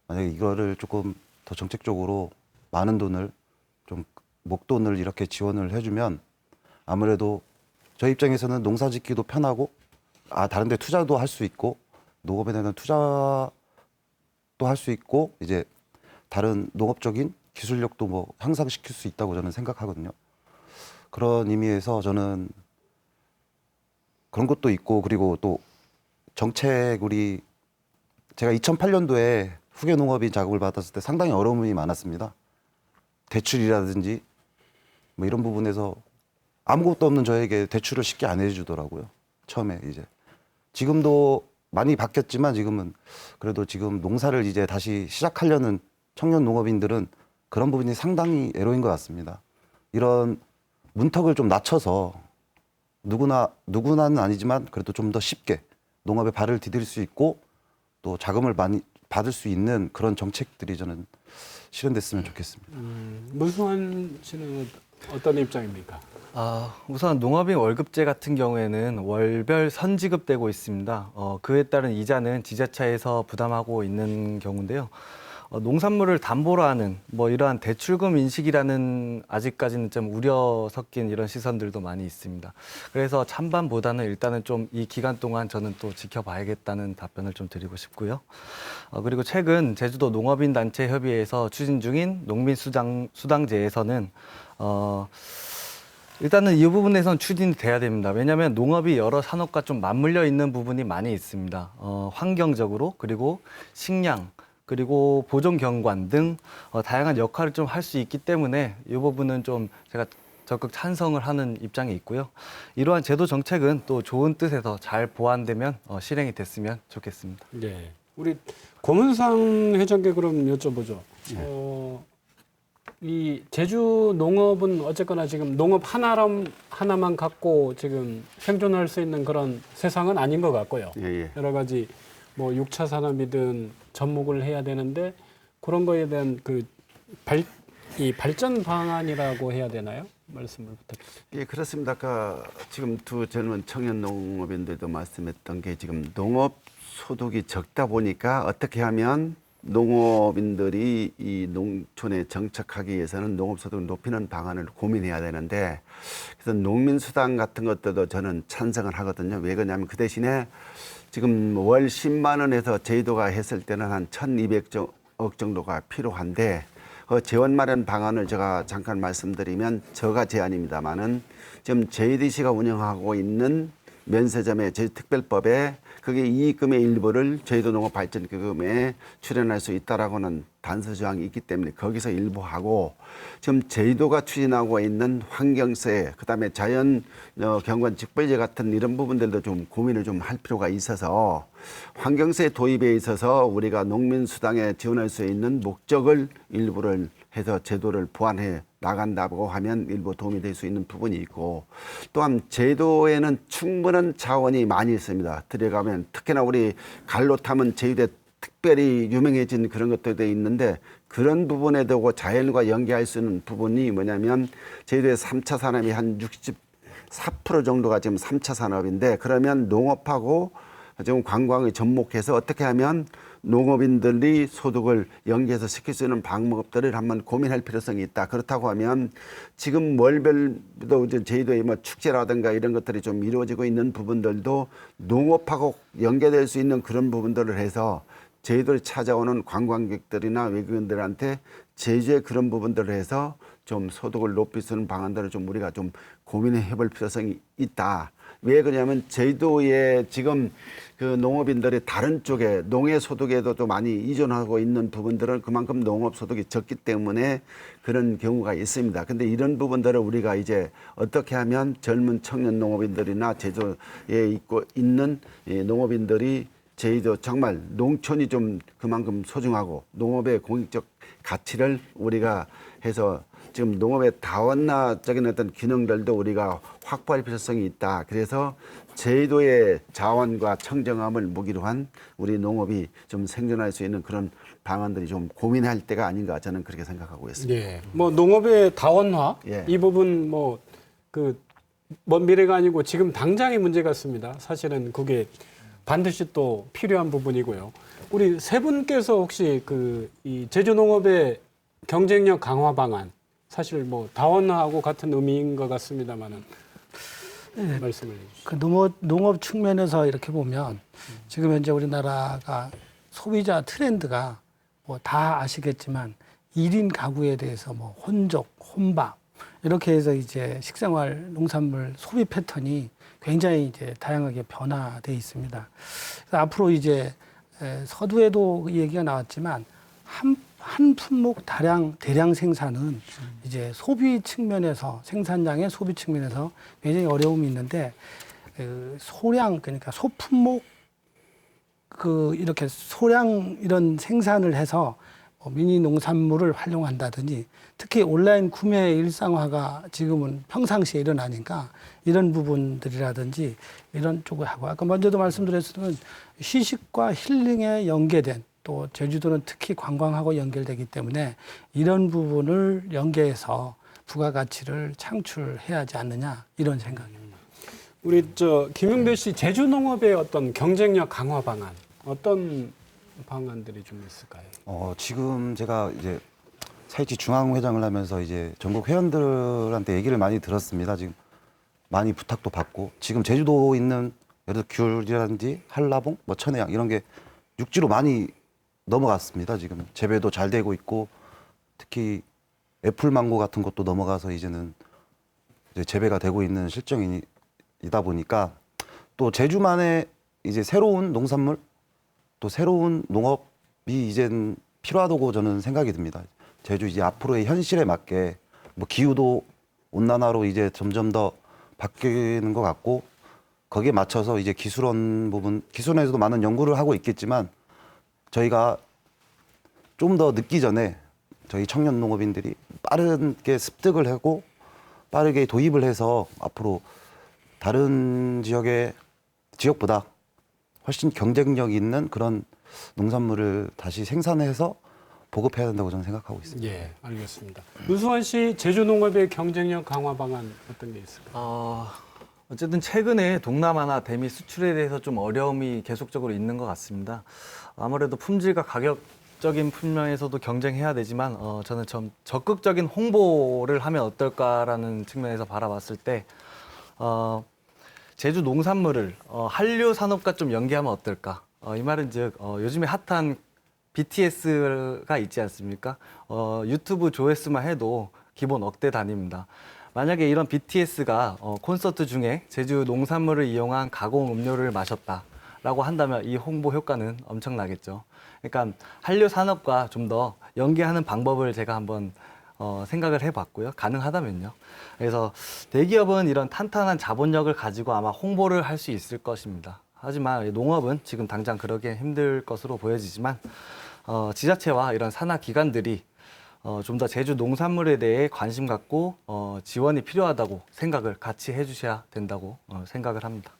만약에 이거를 조금 더 정책적으로 많은 돈을 좀 목돈을 이렇게 지원을 해주면 아무래도 저희 입장에서는 농사 짓기도 편하고 다른 데 투자도 할 수 있고 농업에 대한 투자도 할 수 있고 이제 다른 농업적인 기술력도 뭐 향상시킬 수 있다고 저는 생각하거든요. 그런 의미에서 저는 그런 것도 있고 그리고 또 정책 제가 2008년도에 후계 농업인 자격을 받았을 때 상당히 어려움이 많았습니다. 대출이라든지 뭐 이런 부분에서 아무것도 없는 저에게 대출을 쉽게 안 해주더라고요. 처음에 이제 지금도 많이 바뀌었지만 지금은 그래도 지금 농사를 이제 다시 시작하려는 청년 농업인들은 그런 부분이 상당히 애로인 것 같습니다. 이런 문턱을 좀 낮춰서 누구나는 아니지만 그래도 좀 더 쉽게 농업에 발을 디딜 수 있고 또 자금을 많이 받을 수 있는 그런 정책들이 저는 실현됐으면 좋겠습니다. 문수환 씨는 어떤 입장입니까? 우선 농업인 월급제 같은 경우에는 월별 선지급되고 있습니다. 그에 따른 이자는 지자체에서 부담하고 있는 경우인데요. 농산물을 담보로 하는 뭐 이러한 대출금 인식이라는 아직까지는 좀 우려 섞인 이런 시선들도 많이 있습니다. 그래서 찬반보다는 일단은 좀 이 기간 동안 저는 또 지켜봐야겠다는 답변을 좀 드리고 싶고요. 그리고 최근 제주도 농업인 단체 협의회에서 추진 중인 농민 수당제에서는 일단은 이 부분에선 추진이 돼야 됩니다. 왜냐하면 농업이 여러 산업과 좀 맞물려 있는 부분이 많이 있습니다. 환경적으로 그리고 식량 그리고 보존 경관 등 다양한 역할을 좀 할 수 있기 때문에 이 부분은 좀 제가 적극 찬성을 하는 입장에 있고요. 이러한 제도 정책은 또 좋은 뜻에서 잘 보완되면 실행이 됐으면 좋겠습니다. 네. 우리 고문상 회장께 그럼 여쭤보죠. 이 제주 농업은 어쨌거나 지금 농업 하나만 갖고 지금 생존할 수 있는 그런 세상은 아닌 것 같고요. 예, 예. 여러 가지 뭐 6차 산업이든 접목을 해야 되는데 그런 거에 대한 이 발전 방안이라고 해야 되나요? 말씀을 부탁드립니다. 예, 그렇습니다. 아까 지금 두 젊은 청년 농업인들도 말씀했던 게 지금 농업 소득이 적다 보니까 어떻게 하면 농업인들이 이 농촌에 정착하기 위해서는 농업 소득을 높이는 방안을 고민해야 되는데 그래서 농민수당 같은 것들도 저는 찬성을 하거든요. 왜 그러냐면 그 대신에 지금 월 10만 원에서 제주도가 했을 때는 한 1,200억 정도가 필요한데 재원 마련 방안을 제가 잠깐 말씀드리면 저가 제안입니다만은 지금 JDC가 운영하고 있는 면세점의 제주특별법에 그게 이익금의 일부를 제주도 농업발전기금에 출연할 수 있다라고는 단서 조항이 있기 때문에 거기서 일부 하고 지금 제주도가 추진하고 있는 환경세 그다음에 자연 경관 직벌제 같은 이런 부분들도 좀 고민을 좀 할 필요가 있어서 환경세 도입에 있어서 우리가 농민수당에 지원할 수 있는 목적을 일부를 해서 제도를 보완해 나간다고 하면 일부 도움이 될 수 있는 부분이 있고 또한 제도에는 충분한 자원이 많이 있습니다. 들어가면 특히나 우리 갈로타면 제주도에 특별히 유명해진 그런 것들도 있는데 그런 부분에 대고 자연과 연계할 수 있는 부분이 뭐냐면 제주도의 3차 산업이 한 64% 정도가 지금 3차 산업인데 그러면 농업하고 지금 관광을 접목해서 어떻게 하면 농업인들이 소득을 연계해서 시킬 수 있는 방법들을 한번 고민할 필요성이 있다. 그렇다고 하면 지금 월별도 이제 제주도의 뭐 축제라든가 이런 것들이 좀 이루어지고 있는 부분들도 농업하고 연계될 수 있는 그런 부분들을 해서 제주도를 찾아오는 관광객들이나 외국인들한테 제주의 그런 부분들을 해서 좀 소득을 높일 수 있는 방안들을 좀 우리가 좀 고민해 볼 필요성이 있다. 왜 그러냐면 제주도에 지금 그 농업인들이 다른 쪽에 농해 소득에도 좀 많이 의존하고 있는 부분들은 그만큼 농업 소득이 적기 때문에 그런 경우가 있습니다. 근데 이런 부분들을 우리가 이제 어떻게 하면 젊은 청년 농업인들이나 제주도에 있는 농업인들이 제주도 정말 농촌이 좀 그만큼 소중하고 농업의 공익적 가치를 우리가 해서 지금 농업의 다원화적인 어떤 기능들도 우리가 확보할 필요성이 있다. 그래서 제주도의 자원과 청정함을 무기로 한 우리 농업이 좀 생존할 수 있는 그런 방안들이 좀 고민할 때가 아닌가 저는 그렇게 생각하고 있습니다. 예. 뭐 농업의 다원화 예. 이 부분 뭐 그 먼 미래가 아니고 지금 당장의 문제 같습니다. 사실은 그게 반드시 또 필요한 부분이고요. 우리 세 분께서 혹시 이 제주 농업의 경쟁력 강화 방안 사실 뭐 다원화하고 같은 의미인 것 같습니다만은 말씀을 해주시죠. 그 농업 측면에서 이렇게 보면 지금 현재 우리나라가 소비자 트렌드가 뭐 다 아시겠지만 1인 가구에 대해서 뭐 혼족, 혼밥 이렇게 해서 이제 식생활 농산물 소비 패턴이 굉장히 이제 다양하게 변화돼 있습니다. 그래서 앞으로 이제 서두에도 그 얘기가 나왔지만 한 품목 대량 생산은 이제 소비 측면에서 생산량의 소비 측면에서 굉장히 어려움이 있는데 소량 그러니까 소품목 이렇게 소량 이런 생산을 해서 미니 농산물을 활용한다든지 특히 온라인 구매 일상화가 지금은 평상시에 일어나니까 이런 부분들이라든지 이런 쪽을 하고 아까 먼저도 말씀드렸지만 휴식과 힐링에 연계된 또 제주도는 특히 관광하고 연결되기 때문에 이런 부분을 연계해서 부가가치를 창출해야 하지 않느냐 이런 생각입니다. 우리 김용배 씨 제주 농업의 어떤 경쟁력 강화 방안 어떤 방안들이 좀 있을까요? 지금 제가 이제 사이치 중앙회장을 하면서 이제 전국 회원들한테 얘기를 많이 들었습니다. 지금 많이 부탁도 받고 지금 제주도 있는 예를 들어 귤이라든지 한라봉, 뭐 천혜향 이런 게 육지로 많이 넘어갔습니다. 지금 재배도 잘 되고 있고 특히 애플망고 같은 것도 넘어가서 이제는 이제 재배가 되고 있는 실정이다 보니까 또 제주만의 이제 새로운 농산물 또 새로운 농업이 이젠 필요하다고 저는 생각이 듭니다. 제주 이제 앞으로의 현실에 맞게 뭐 기후도 온난화로 이제 점점 더 바뀌는 것 같고 거기에 맞춰서 이제 기술원 부분, 기술원에서도 많은 연구를 하고 있겠지만 저희가 좀 더 늦기 전에 저희 청년 농업인들이 빠르게 습득을 하고 빠르게 도입을 해서 앞으로 다른 지역보다 훨씬 경쟁력 있는 그런 농산물을 다시 생산해서 보급해야 된다고 저는 생각하고 있습니다. 예, 알겠습니다. 문승환 씨, 제주 농업의 경쟁력 강화 방안 어떤 게 있을까요? 어쨌든 최근에 동남아나 대미 수출에 대해서 좀 어려움이 계속적으로 있는 것 같습니다. 아무래도 품질과 가격적인 측면에서도 경쟁해야 되지만 저는 좀 적극적인 홍보를 하면 어떨까라는 측면에서 바라봤을 때 제주 농산물을 한류 산업과 좀 연계하면 어떨까? 이 말은즉 요즘에 핫한 BTS가 있지 않습니까? 유튜브 조회수만 해도 기본 억대 단위입니다. 만약에 이런 BTS가 콘서트 중에 제주 농산물을 이용한 가공 음료를 마셨다라고 한다면 이 홍보 효과는 엄청나겠죠. 그러니까 한류 산업과 좀 더 연계하는 방법을 제가 한번 생각을 해봤고요. 가능하다면요. 그래서 대기업은 이런 탄탄한 자본력을 가지고 아마 홍보를 할 수 있을 것입니다. 하지만 농업은 지금 당장 그러기 힘들 것으로 보여지지만 지자체와 이런 산하 기관들이 좀 더 제주 농산물에 대해 관심 갖고 지원이 필요하다고 생각을 같이 해주셔야 된다고 생각을 합니다.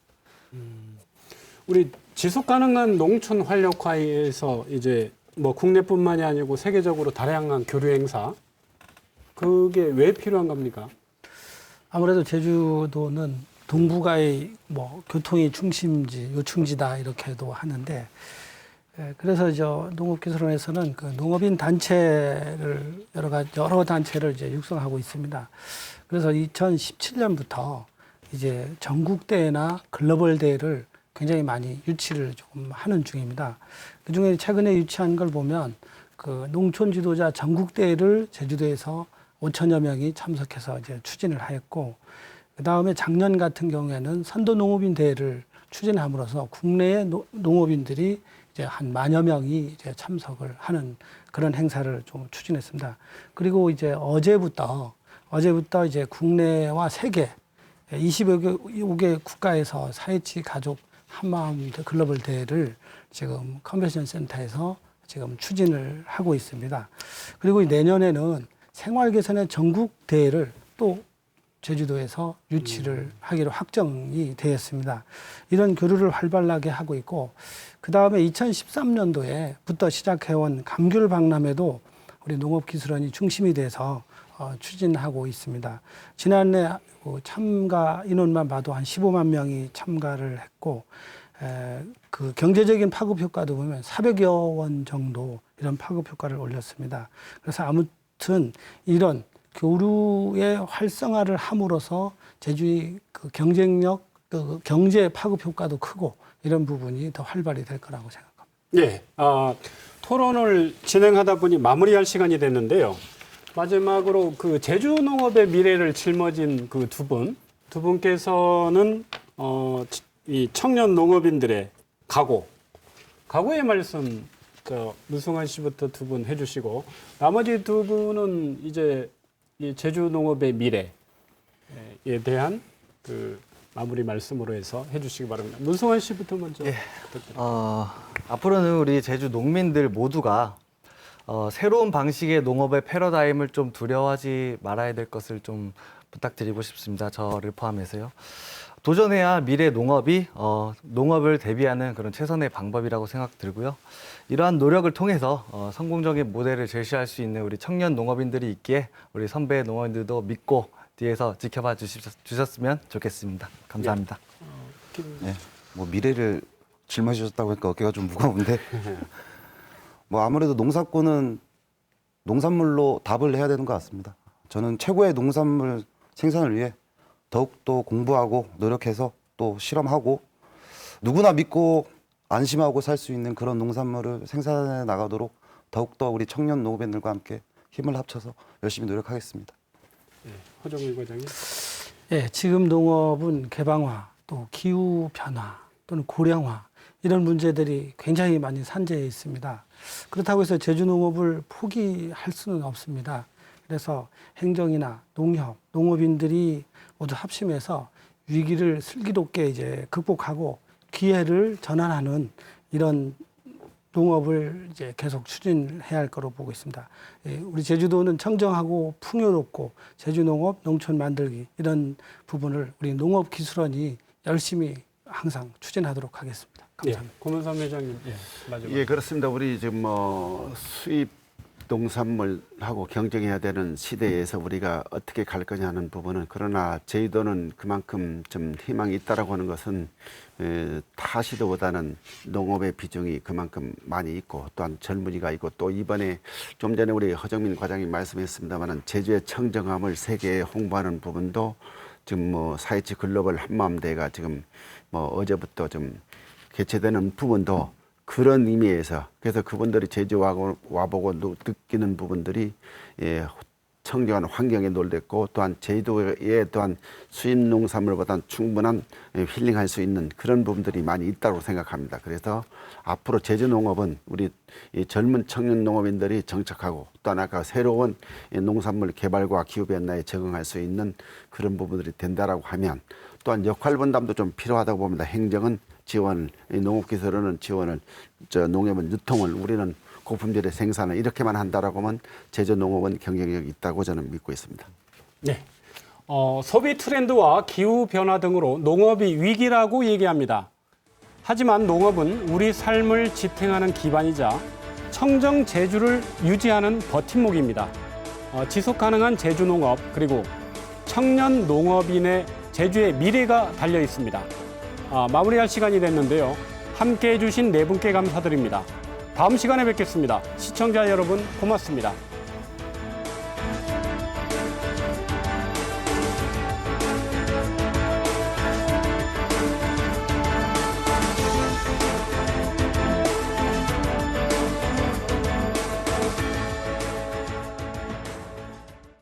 우리 지속 가능한 농촌 활력화에서 이제 뭐 국내뿐만이 아니고 세계적으로 다양한 교류 행사 그게 왜 필요한 겁니까? 아무래도 제주도는 동북아의 뭐 교통의 중심지, 요충지다 이렇게도 하는데 그래서 농업기술원에서는 그 농업인 단체를 여러 단체를 이제 육성하고 있습니다. 그래서 2017년부터 이제 전국 대회나 글로벌 대회를 굉장히 많이 유치를 조금 하는 중입니다. 그 중에 최근에 유치한 걸 보면 그 농촌 지도자 전국 대회를 제주도에서 5천여 명이 참석해서 이제 추진을 하였고, 그 다음에 작년 같은 경우에는 선도 농업인 대회를 추진함으로써 국내의 농업인들이 이제 한 10,000여 명이 이제 참석을 하는 그런 행사를 좀 추진했습니다. 그리고 이제 어제부터 이제 국내와 세계 25개 국가에서 사회치 가족 한마음 글로벌 대회를 지금 컨벤션 센터에서 지금 추진을 하고 있습니다. 그리고 내년에는 생활 개선의 전국 대회를 또 제주도에서 유치를 하기로 확정이 되었습니다. 이런 교류를 활발하게 하고 있고, 그 다음에 2013년도에부터 시작해온 감귤 박람회도 우리 농업기술원이 중심이 돼서 추진하고 있습니다. 지난해 참가 인원만 봐도 한 15만 명이 참가를 했고, 그 경제적인 파급 효과도 보면 400여 원 정도 이런 파급 효과를 올렸습니다. 그래서 아무튼 이런 교류의 활성화를 함으로써 제주의 그 경쟁력, 그 경제 파급 효과도 크고 이런 부분이 더 활발히 될 거라고 생각합니다. 네, 토론을 진행하다 보니 마무리할 시간이 됐는데요. 마지막으로 그 제주 농업의 미래를 짊어진 그 두 분께서는 이 청년 농업인들의 각오의 말씀 문승환 씨부터 두 분 해주시고 나머지 두 분은 이제 이 제주 농업의 미래에 대한 그 마무리 말씀으로 해서 해주시기 바랍니다. 문승환 씨부터 먼저 부탁드립니다. 앞으로는 우리 제주 농민들 모두가 새로운 방식의 농업의 패러다임을 좀 두려워하지 말아야 될 것을 좀 부탁드리고 싶습니다. 저를 포함해서요. 도전해야 미래 농업이 농업을 대비하는 그런 최선의 방법이라고 생각 들고요. 이러한 노력을 통해서 성공적인 모델을 제시할 수 있는 우리 청년 농업인들이 있기에 우리 선배 농업인들도 믿고 뒤에서 지켜봐 주셨으면 좋겠습니다. 감사합니다. 뭐 미래를 짊어지셨다고 하니까 어깨가 좀 무거운데 뭐 아무래도 농사꾼은 농산물로 답을 해야 되는 것 같습니다. 저는 최고의 농산물 생산을 위해 더욱더 공부하고 노력해서 또 실험하고 누구나 믿고 안심하고 살 수 있는 그런 농산물을 생산해 나가도록 더욱더 우리 청년 농업인들과 함께 힘을 합쳐서 열심히 노력하겠습니다. 허정일 과장님. 예, 지금 농업은 개방화, 또 기후 변화 또는 고령화 이런 문제들이 굉장히 많이 산재해 있습니다. 그렇다고 해서 제주 농업을 포기할 수는 없습니다. 그래서 행정이나 농협, 농업인들이 모두 합심해서 위기를 슬기롭게 이제 극복하고 기회를 전환하는 이런 농업을 이제 계속 추진해야 할 거로 보고 있습니다. 예, 우리 제주도는 청정하고 풍요롭고 제주 농업, 농촌 만들기 이런 부분을 우리 농업기술원이 열심히 항상 추진하도록 하겠습니다. 감사합니다. 고문삼 회장님. 마지막. 예, 그렇습니다. 우리 지금 뭐 수입 농산물하고 경쟁해야 되는 시대에서 우리가 어떻게 갈 거냐 하는 부분은 그러나 제주도는 그만큼 좀 희망이 있다라고 하는 것은 타 시도보다는 농업의 비중이 그만큼 많이 있고 또한 젊은이가 있고 또 이번에 좀 전에 우리 허정민 과장님 말씀했습니다마는 제주의 청정함을 세계에 홍보하는 부분도 지금 뭐 4.27 글로벌 한마음대회가 지금 뭐 어제부터 좀 개최되는 부분도 그런 의미에서 그래서 그분들이 제주 와보고 느끼는 부분들이 청정한 환경에 놀랬고 또한 제주도에 또한 수입 농산물보다는 충분한 힐링할 수 있는 그런 부분들이 많이 있다고 생각합니다. 그래서 앞으로 제주 농업은 우리 이 젊은 청년 농업인들이 정착하고 또한 아까 새로운 농산물 개발과 기후 변화에 적응할 수 있는 그런 부분들이 된다라고 하면 또한 역할 분담도 좀 필요하다고 봅니다. 행정은 지원, 농업기술원은 지원을, 농협은 유통을, 우리는 고품질의 생산을 이렇게만 한다라고 하면 제주 농업은 경쟁력이 있다고 저는 믿고 있습니다. 네. 소비 트렌드와 기후 변화 등으로 농업이 위기라고 얘기합니다. 하지만 농업은 우리 삶을 지탱하는 기반이자 청정 제주를 유지하는 버팀목입니다. 지속 가능한 제주 농업 그리고 청년 농업인의 제주의 미래가 달려 있습니다. 마무리할 시간이 됐는데요. 함께해 주신 네 분께 감사드립니다. 다음 시간에 뵙겠습니다. 시청자 여러분 고맙습니다.